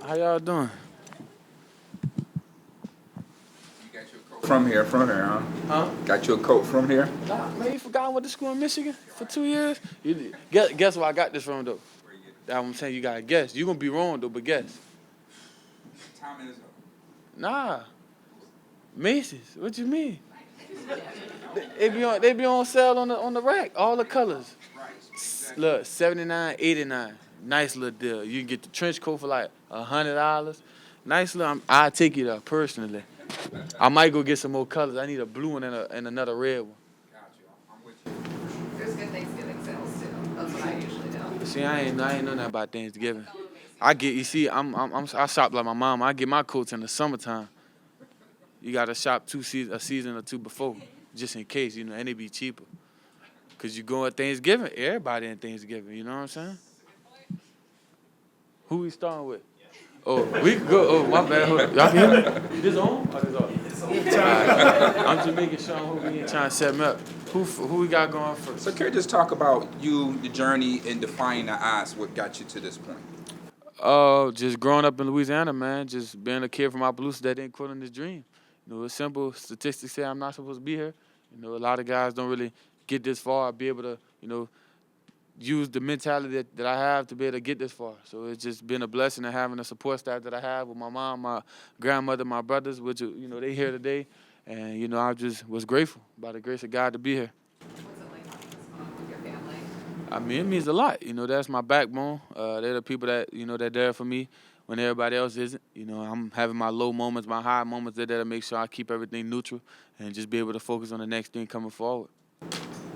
How y'all doing? From here, huh? Huh? Got you a coat from here? Nah, man, you forgot I went to school in Michigan for 2 years? Guess where I got this from, though? That's what I'm saying. You got to guess. You going to be wrong, though, but guess. Time is up. Nah. Macy's. What you mean? They be on sale on the rack. All the colors. Look, $79, $89. Nice little deal. You can get the trench coat for like $100. Nice little. I'll take you there personally. I might go get some more colors. I need a blue one and another red one. Got you. I'm with you. There's good Thanksgiving sales too. That's what I usually do. See, I ain't know nothing about Thanksgiving. You see, I shop like my mom. I get my coats in the summertime. You gotta shop a season or two before, just in case, and it be cheaper. Cause you go at Thanksgiving, everybody in Thanksgiving. You know what I'm saying? Who we starting with? Oh, we could go. Oh, my bad. Hold on. Y'all can hear me? This on? Oh, this off. I'm just making sure we ain't trying to set me up. Who we got going first? So can you just talk about you, the journey in defying the odds, what got you to this point? Just growing up in Louisiana, man. Just being a kid from Opelousas that didn't quit on his dream. It's simple. Statistics say I'm not supposed to be here. A lot of guys don't really get this far, be able to, use the mentality that I have to be able to get this far. So it's just been a blessing and having the support staff that I have with my mom, my grandmother, my brothers, which, they here today. And, I just was grateful by the grace of God to be here. What's it like having this going on with your family? I mean, it means a lot. That's my backbone. They're the people that, they're there for me when everybody else isn't. I'm having my low moments, my high moments. They're there to make sure I keep everything neutral and just be able to focus on the next thing coming forward.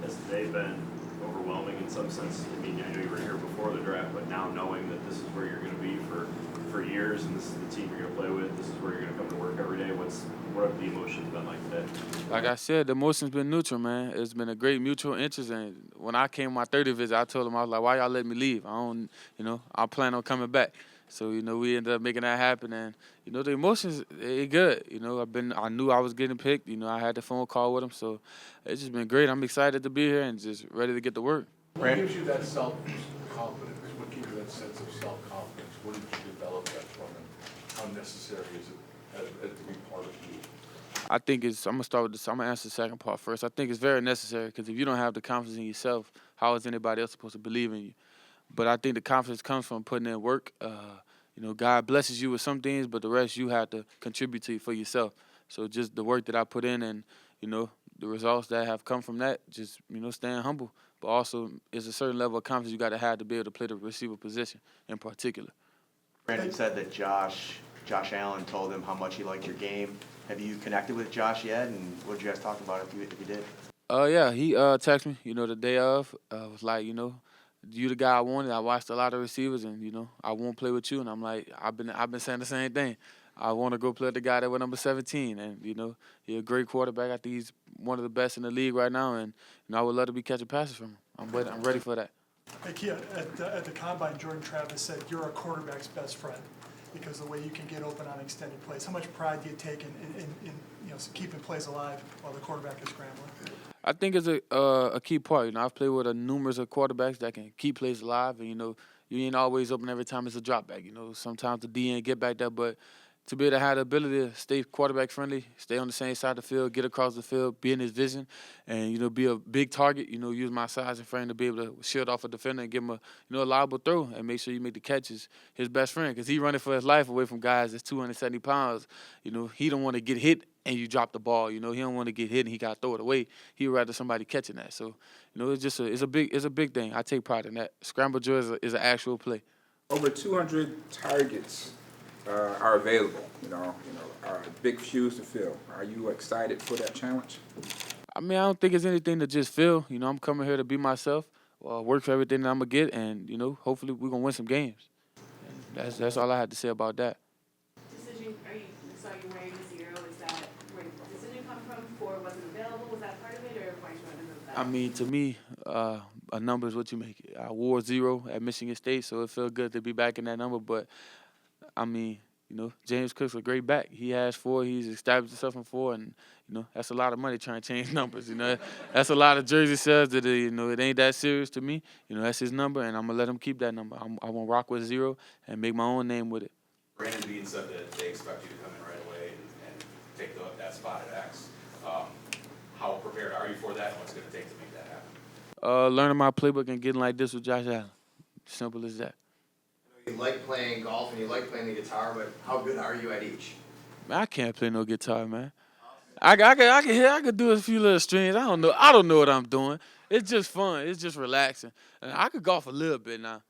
Has today been overwhelming in some sense? I mean, I know you were here before the draft, but now knowing that this is where you're going to be for years and this is the team you're going to play with, this is where you're going to come to work every day, what have the emotions been like today? Like I said, the emotions been neutral, man. It's been a great mutual interest. And when I came my 30th visit, I told them, I was like, why y'all let me leave? I plan on coming back. So, we ended up making that happen. And, the emotions, they good. I knew I was getting picked. I had the phone call with them. So it's just been great. I'm excited to be here and just ready to get to work. What gives you that self-confidence? What gives you that sense of self-confidence? What did you develop that from, and how necessary is it to be part of you? I think I'm going to start with this. I'm going to answer the second part first. I think it's very necessary because if you don't have the confidence in yourself, how is anybody else supposed to believe in you? But I think the confidence comes from putting in work. God blesses you with some things, but the rest you have to contribute to for yourself. So just the work that I put in and, the results that have come from that, just, staying humble. But also, it's a certain level of confidence you got to have to be able to play the receiver position in particular. Brandon said that Josh Allen told him how much he liked your game. Have you connected with Josh yet, and what did you guys talk about if you did? Yeah, he texted me, the day of. Was like, you the guy I wanted. I watched a lot of receivers, and I won't play with you. And I'm like, I've been saying the same thing. I want to go play with the guy that went number 17, and he's a great quarterback. I think he's one of the best in the league right now, and I would love to be catching passes from him. I'm ready for that. Hey, Keon, at the Combine, Jordan Travis said you're a quarterback's best friend because of the way you can get open on extended plays. How much pride do you take in keeping plays alive while the quarterback is scrambling? I think it's a key part. I've played with numerous of quarterbacks that can keep plays alive, and you ain't always open every time it's a drop back. Sometimes the D ain't get back there, but to be able to have the ability to stay quarterback friendly, stay on the same side of the field, get across the field, be in his vision, and be a big target. Use my size and frame to be able to shield off a defender and give him a liable throw and make sure you make the catches. His best friend, because he running for his life away from guys that's 270 pounds. He don't want to get hit and you drop the ball. He don't want to get hit and he got to throw it away. He'd rather somebody catching that. So it's just it's a big thing. I take pride in that. Scramble drill is an actual play. Over 200 targets are available. Are big shoes to fill. Are you excited for that challenge? I mean, I don't think it's anything to just fill. I'm coming here to be myself, work for everything that I'm going to get, and, hopefully we're going to win some games. And that's all I had to say about that. Decision, so you're wearing 0, is that where did the decision come from? 4 wasn't available, was that part of it, or why you want to move that? I mean, to me, a number is what you make it. I wore 0 at Michigan State, so it felt good to be back in that number, but, I mean, James Cook's a great back. He has 4. He's established himself in 4, and that's a lot of money trying to change numbers. That's a lot of jersey sales that it ain't that serious to me. That's his number, and I'm gonna let him keep that number. I won't rock with 0 and make my own name with it. Brandon Bean said that they expect you to come in right away and take that spot at X. How prepared are you for that, and what's going to take to make that happen? Learning my playbook and getting like this with Josh Allen. Simple as that. You like playing golf and you like playing the guitar, but how good are you at each? Man, I can't play no guitar, man. I could do a few little strings. I don't know what I'm doing. It's just fun. It's just relaxing. And I could golf a little bit now.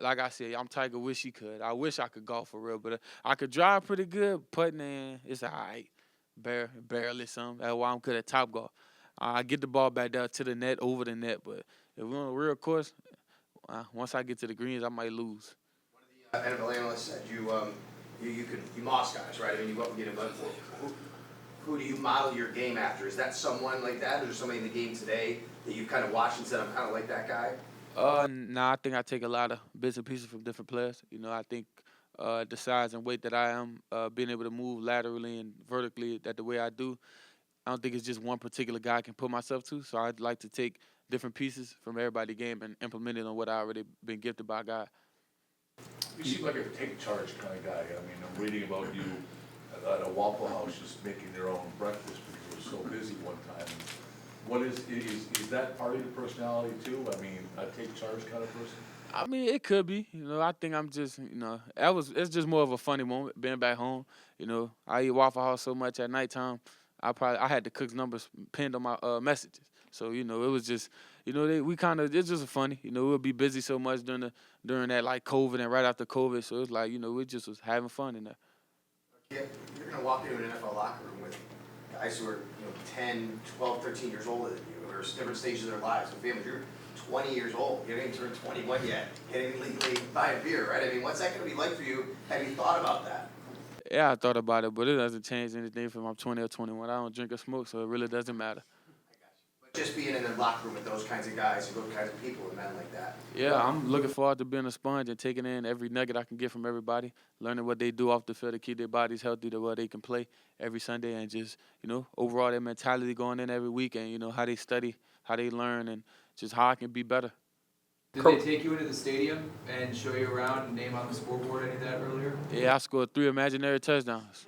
Like I said, I'm Tiger. Wish he could. I wish I could golf for real, but I could drive pretty good. Putting in, it's alright. Barely some. That's why I'm good at top golf. I get the ball back there to the net, over the net. But if we're on a real course, once I get to the greens, I might lose. NFL analyst said you moss guys, right? I mean, you go up and get him, but who do you model your game after? Is that someone like that, or is there somebody in the game today that you've kind of watched and said, I'm kind of like that guy? Nah, I think I take a lot of bits and pieces from different players. I think the size and weight that I am, being able to move laterally and vertically the way I do, I don't think it's just one particular guy I can put myself to. So I'd like to take different pieces from everybody's game and implement it on what I already been gifted by God. You seem like a take charge kind of guy. I mean, I'm reading about you at a Waffle House just making their own breakfast because you were so busy one time. What is that part of your personality too? I mean, a take charge kind of person? I mean, it could be. I think I'm just, it's just more of a funny moment being back home. I eat Waffle House so much at nighttime. I had the cook's numbers pinned on my messages. So, it was just, it's just funny. We'll be busy so much during that, like, COVID and right after COVID. So it's like, we just was having fun in there. Yeah, you're going to walk into an NFL locker room with guys who are 10, 12, 13 years older than you, or different stages of their lives and families. You're 20 years old. You haven't even turned 21 yet. Can't even legally buy a beer, right? I mean, what's that going to be like for you? Have you thought about that? Yeah, I thought about it, but it doesn't change anything from I'm 20 or 21. I don't drink or smoke, so it really doesn't matter. But just being in a locker room with those kinds of guys, those kinds of people and men like that. Yeah, I'm looking forward to being a sponge and taking in every nugget I can get from everybody, learning what they do off the field to keep their bodies healthy, to where they can play every Sunday, and just, overall their mentality going in every week, and, how they study, how they learn, and just how I can be better. Did they take you into the stadium and show you around and name on the scoreboard any of that earlier? Yeah, I scored 3 imaginary touchdowns.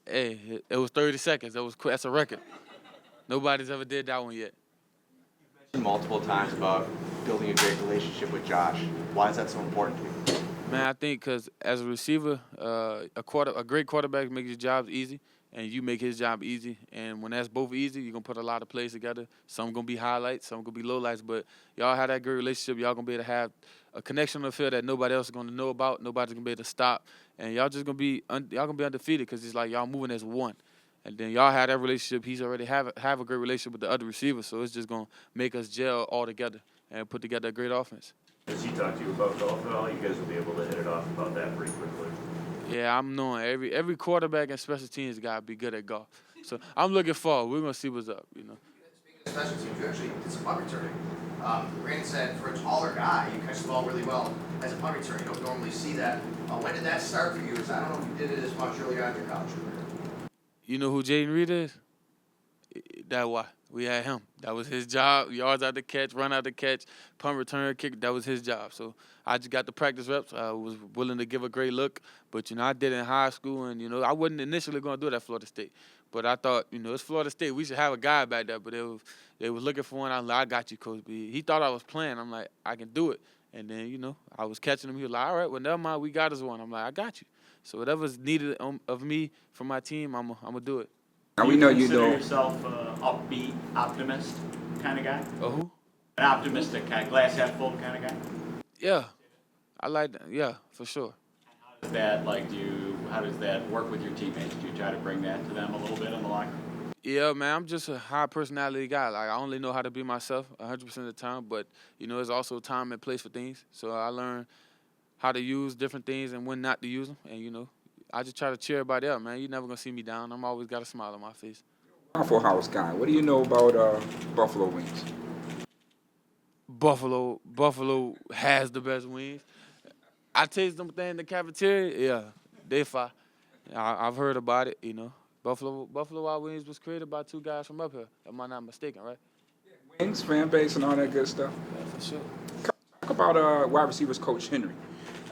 Hey, it was 30 seconds. That's a record. Nobody's ever did that one yet. You've mentioned multiple times about building a great relationship with Josh. Why is that so important to you? Man, I think because as a receiver, a great quarterback makes your job easy, and you make his job easy. And when that's both easy, you're going to put a lot of plays together. Some going to be highlights, some going to be lowlights. But y'all have that great relationship. Y'all going to be able to have a connection on the field that nobody else is going to know about. Nobody's going to be able to stop. And y'all just going to be undefeated because it's like y'all moving as one. And then y'all have that relationship. He's already have a great relationship with the other receivers. So it's just going to make us gel all together and put together a great offense. Does he talk to you about golf at all? You guys will be able to hit it off about that pretty quickly. Yeah, I'm knowing every quarterback and special teams got to be good at golf. So I'm looking forward. We're going to see what's up, Speaking of special teams, you actually did some punt returning. Brandon said for a taller guy, you catch the ball really well as a punt returner. You don't normally see that. When did that start for you? Because I don't know if you did it as much early on in your college career. You know who Jaden Reed is? That's why. We had him. That was his job. Yards out the catch, run out the catch, punt return, kick. That was his job. So I just got the practice reps. I was willing to give a great look. But, I did it in high school, and, I wasn't initially going to do it at Florida State. But I thought, it's Florida State. We should have a guy back there. But they was looking for one. I was like, I got you, Coach B. He thought I was playing. I'm like, I can do it. And then, I was catching him. He was like, all right, well, never mind. We got us one. I'm like, I got you. So whatever's needed of me from my team, I'm going to do it. Now we know you consider know. yourself an upbeat, optimist kind of guy? Who? An optimistic kind, glass half full kind of guy? Yeah. I like that. Yeah, for sure. How does that work with your teammates? Do you try to bring that to them a little bit in the locker room? Yeah, man, I'm just a high personality guy. Like, I only know how to be myself 100% of the time, but, there's also time and place for things. So I learn how to use different things and when not to use them. And, I just try to cheer everybody up, man. You're never going to see me down. I'm always got a smile on my face. Waffle House guy. What do you know about buffalo wings? Buffalo has the best wings. I taste them things in the cafeteria. Yeah, they fire. I've heard about it, Buffalo Wild Wings was created by 2 guys from up here. Am I not mistaken, right? Wings, fan base, and all that good stuff. Yeah, for sure. Talk about wide receivers coach Henry.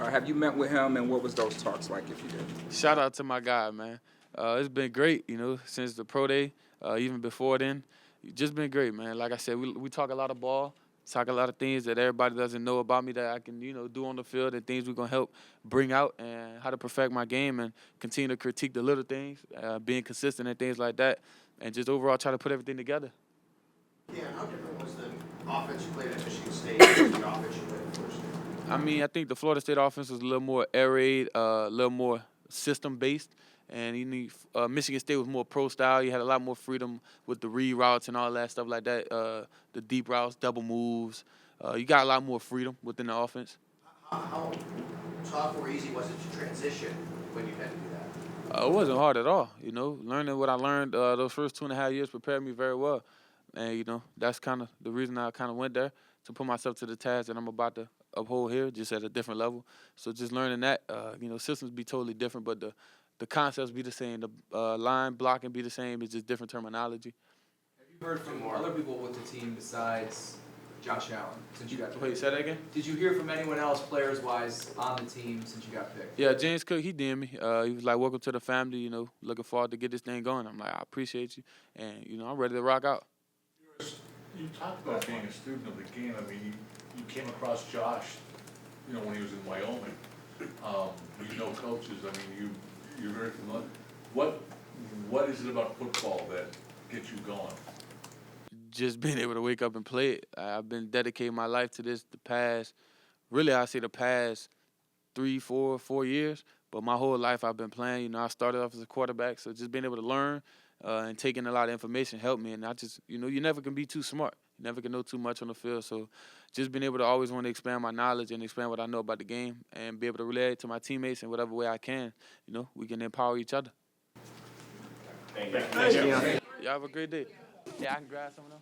Have you met with him, and what was those talks like, if you did? Shout out to my guy, man. It's been great, since the pro day, even before then. Just been great, man. Like I said, we talk a lot of ball, talk a lot of things that everybody doesn't know about me that I can, do on the field, and things we're going to help bring out, and how to perfect my game and continue to critique the little things, being consistent and things like that, and just overall try to put everything together. Yeah, how different was the offense you played at Michigan State versus the offense you played at Florida State? I think the Florida State offense was a little more air raid, a little more system-based. And Michigan State was more pro style. You had a lot more freedom with the read routes and all that stuff like that. The deep routes, double moves. You got a lot more freedom within the offense. How tough or easy was it to transition when you had to do that? It wasn't hard at all. Learning what I learned those first 2.5 years prepared me very well. And that's kind of the reason I kind of went there, to put myself to the task that I'm about to uphold here, just at a different level. So just learning that, systems be totally different, but the concepts be the same. The line blocking be the same. It's just different terminology. Have you heard from other people with the team besides Josh Allen since you got picked? Wait, say that again? Did you hear from anyone else, players-wise, on the team since you got picked? Yeah, James Cook, he DM'd me. He was like, welcome to the family, looking forward to get this thing going. I'm like, I appreciate you. And, I'm ready to rock out. You talked about being a student of the game. I mean, you came across Josh, when he was in Wyoming. You know coaches. I mean, you're very familiar. What is it about football that gets you going? Just being able to wake up and play it. I've been dedicating my life to this the past 3, 4 years. But my whole life I've been playing. I started off as a quarterback, so just being able to learn and taking a lot of information helped me. And I just, you never can be too smart. You never can know too much on the field. So just being able to always want to expand my knowledge and expand what I know about the game and be able to relay it to my teammates in whatever way I can, we can empower each other. Thank you. Y'all have a great day. Yeah, I can grab some of them.